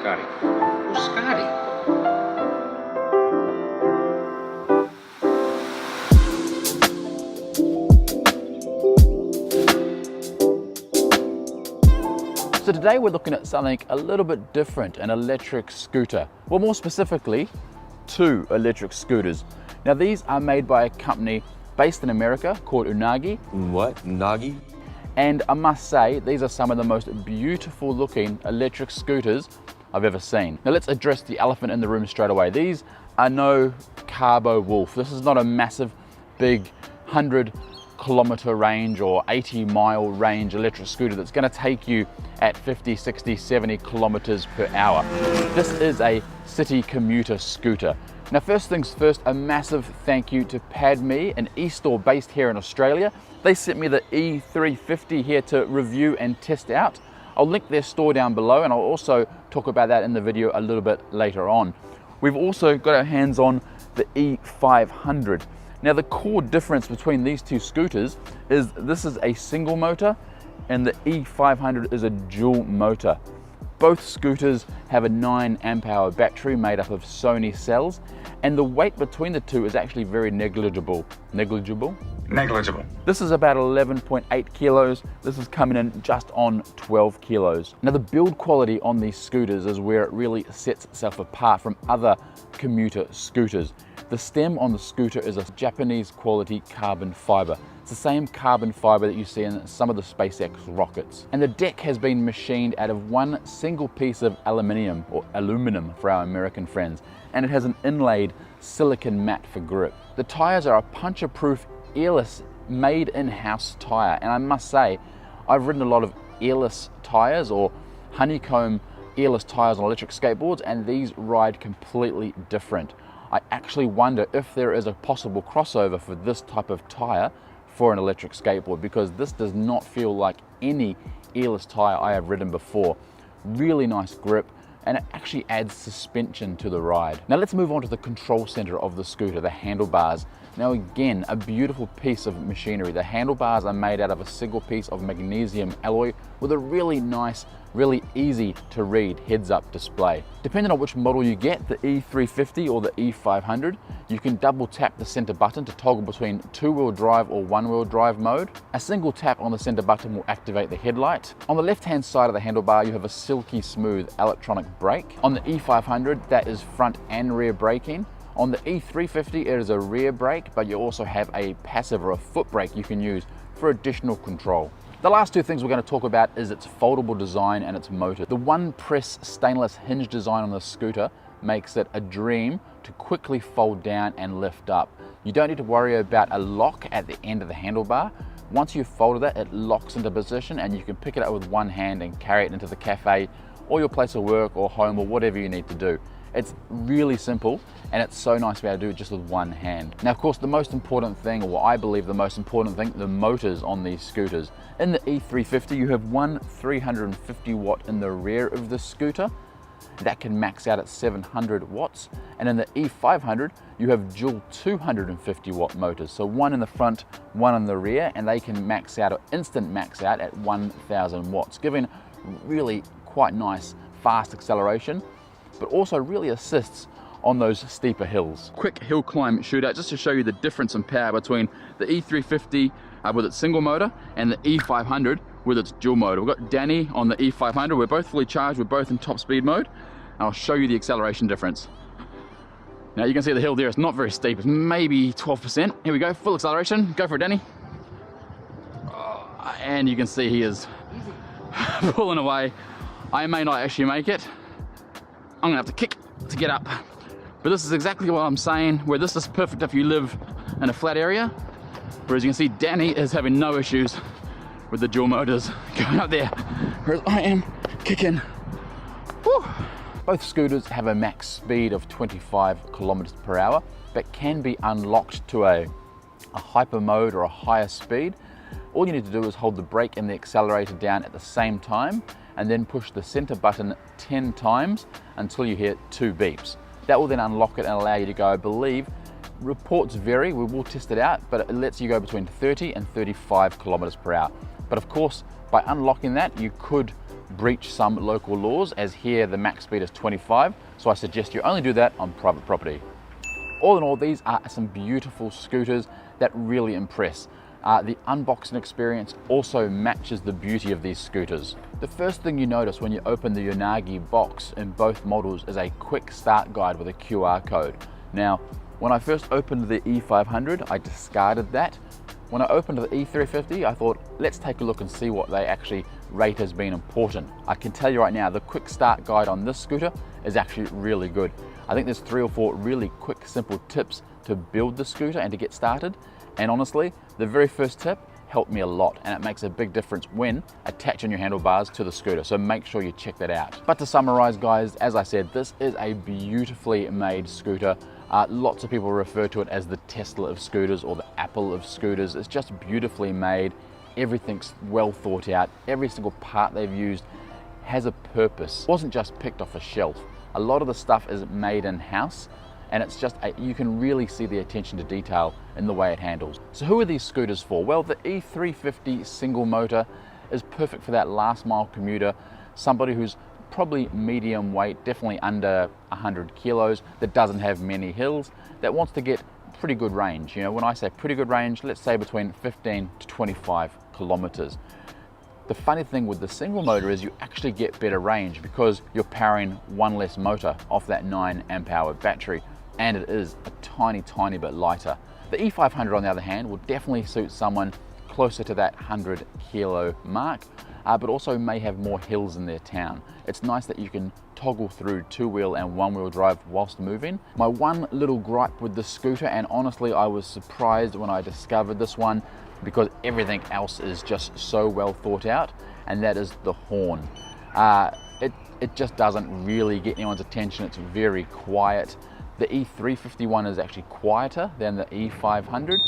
Scotty? Who's Scotty? So today we're looking at something a little bit different, an electric scooter. Well, more specifically, two electric scooters. Now these are made by a company based in America called Unagi. What? Unagi? And I must say, these are some of the most beautiful looking electric scooters I've ever seen. Now let's address the elephant in the room straight away. These are no Carbo Wolf. This is not a massive, big 100-kilometer range or 80-mile range electric scooter that's going to take you at 50, 60, 70 kilometers per hour. This is a city commuter scooter. Now first things first, a massive thank you to Padme, an e-store based here in Australia. They sent me the E350 here to review and test out. I'll link their store down below, and I'll also talk about that in the video a little bit later on. We've also got our hands on the E500. Now the core difference between these two scooters is this is a single motor and the E500 is a dual motor. Both scooters have a 9 amp hour battery made up of Sony cells, and the weight between the two is actually very negligible. Negligible? Negligible. This is about 11.8 kilos. This is coming in just on 12 kilos. Now the build quality on these scooters is where it really sets itself apart from other commuter scooters. The stem on the scooter is a Japanese quality carbon fiber. It's the same carbon fiber that you see in some of the SpaceX rockets. And the deck has been machined out of one single piece of aluminum, or aluminum for our American friends, and it has an inlaid silicon mat for grip. The tires are a puncture-proof, airless, made in-house tire, and I must say, I've ridden a lot of airless tires or honeycomb airless tires on electric skateboards, and these ride completely different. I actually wonder if there is a possible crossover for this type of tire for an electric skateboard, because this does not feel like any airless tire I have ridden before. Really nice grip, and it actually adds suspension to the ride. Now let's move on to the control center of the scooter, the handlebars. Now again, a beautiful piece of machinery. The handlebars are made out of a single piece of magnesium alloy with a really nice, really easy to read heads-up display. Depending on which model you get, the E350 or the E500, you can double tap the center button to toggle between two-wheel drive or one-wheel drive mode. A single tap on the center button will activate the headlight. On the left-hand side of the handlebar, you have a silky smooth electronic brake. On the E500, that is front and rear braking. On the E350, it is a rear brake, but you also have a passive or a foot brake you can use for additional control. The last two things we're going to talk about is its foldable design and its motor. The one-press stainless hinge design on the scooter makes it a dream to quickly fold down and lift up. You don't need to worry about a lock at the end of the handlebar. Once you've folded it, it locks into position and you can pick it up with one hand and carry it into the cafe or your place of work or home or whatever you need to do. It's really simple, and it's so nice to be able to do it just with one hand. Now, of course, the most important thing, or what I believe the most important thing, the motors on these scooters. In the E350, you have one 350 watt in the rear of the scooter. That can max out at 700 watts. And in the E500, you have dual 250 watt motors. So one in the front, one in the rear, and they can max out or instant max out at 1000 watts, giving really quite nice fast acceleration, but also really assists on those steeper hills. Quick hill climb shootout just to show you the difference in power between the E350 with its single motor and the E500 with its dual motor. We've got Danny on the E500. We're both fully charged. We're both in top speed mode. And I'll show you the acceleration difference. Now you can see the hill there. It's not very steep. It's maybe 12%. Here we go. Full acceleration. Go for it, Danny. And you can see he is pulling away. I may not actually make it. I'm gonna have to kick to get up. But this is exactly what I'm saying, where this is perfect if you live in a flat area. Whereas you can see Danny is having no issues with the dual motors going up there, whereas I am kicking. Woo. Both scooters have a max speed of 25 kilometers per hour, but can be unlocked to a hyper mode or a higher speed. All you need to do is hold the brake and the accelerator down at the same time, and then push the center button 10 times until you hear 2 beeps. That will then unlock it and allow you to go, I believe, reports vary, we will test it out, but it lets you go between 30 and 35 kilometers per hour. But of course, by unlocking that, you could breach some local laws, as here the max speed is 25, so I suggest you only do that on private property. All in all, these are some beautiful scooters that really impress. The unboxing experience also matches the beauty of these scooters. The first thing you notice when you open the Unagi box in both models is a quick start guide with a QR code. Now, when I first opened the E500, I discarded that. When I opened the E350, I thought, let's take a look and see what they actually rate as being important. I can tell you right now, the quick start guide on this scooter is actually really good. I think there's 3 or 4 really quick, simple tips to build the scooter and to get started. And honestly, the very first tip helped me a lot, and it makes a big difference when attaching your handlebars to the scooter, so make sure you check that out. But to summarize, guys, as I said, this is a beautifully made scooter. Lots of people refer to it as the Tesla of scooters or the Apple of scooters. It's just beautifully made. Everything's well thought out. Every single part they've used has a purpose. It wasn't just picked off a shelf. A lot of the stuff is made in-house, and it's just, you can really see the attention to detail in the way it handles. So who are these scooters for? Well, the E350 single motor is perfect for that last mile commuter, somebody who's probably medium weight, definitely under 100 kilos, that doesn't have many hills, that wants to get pretty good range. You know, when I say pretty good range, let's say between 15 to 25 kilometers. The funny thing with the single motor is you actually get better range because you're powering one less motor off that 9 amp hour battery, and it is a tiny bit lighter. The E500 on the other hand will definitely suit someone closer to that 100 kilo mark, but also may have more hills in their town. It's nice that you can toggle through 2-wheel and 1-wheel drive whilst moving. My one little gripe with the scooter, and honestly I was surprised when I discovered this one because everything else is just so well thought out, and that is the horn. It just doesn't really get anyone's attention. It's very quiet. The E351 is actually quieter than the E500.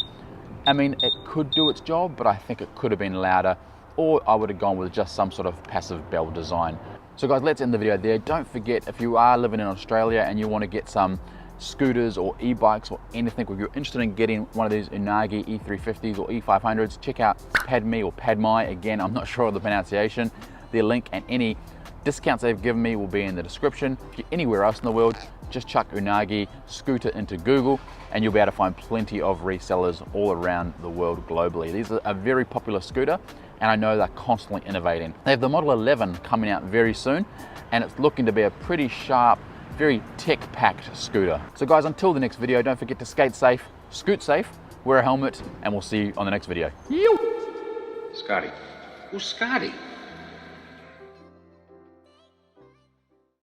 I mean, it could do its job, but I think it could have been louder, or I would have gone with just some sort of passive bell design. So guys, let's end the video there. Don't forget, if you are living in Australia and you want to get some scooters or e-bikes or anything, if you're interested in getting one of these Unagi E350s or E500s, check out Padme or Padmai. Again, I'm not sure of the pronunciation. Their link and any discounts they've given me will be in the description. If you're anywhere else in the world, just chuck Unagi scooter into Google and you'll be able to find plenty of resellers all around the world globally. These are a very popular scooter, and I know they're constantly innovating. They have the Model 11 coming out very soon, and it's looking to be a pretty sharp, very tech-packed scooter. So guys, until the next video, don't forget to skate safe, scoot safe, wear a helmet, and we'll see you on the next video. Scotty. Who's Scotty?